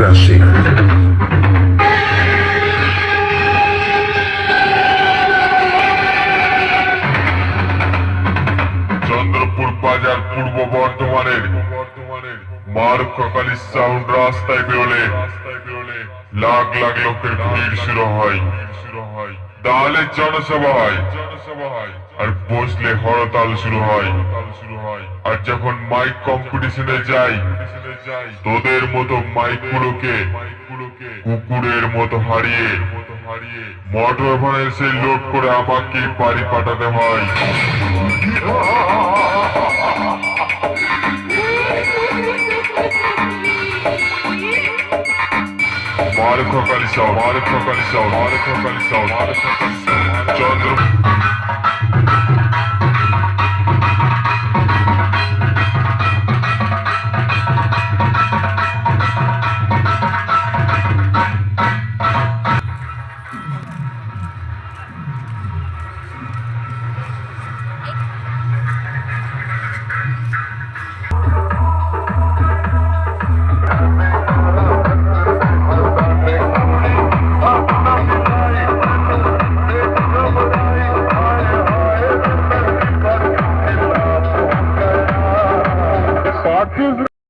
রাশি। চন্দ্রপুর বাজার পূর্ব বর্ধমানের মারুখালী সাউন্ড রাস্তায় বেরোলে লাখ লাখ লোকের ভিড় শুরু হয়। তাহলে জনসভা হয়, আর বসলে হরতাল শুরু হয়। আর যখন মাইক কম্পিটিশনে যাই, তোদের মতো মাইকগুলোকে কুকুরের মতো হারিয়ে মোটর ভ্যানে এসে লোড করে আমাকে বাড়ি পাঠাতে হয়। মারুখালী সাউন্ড, চন্দ্র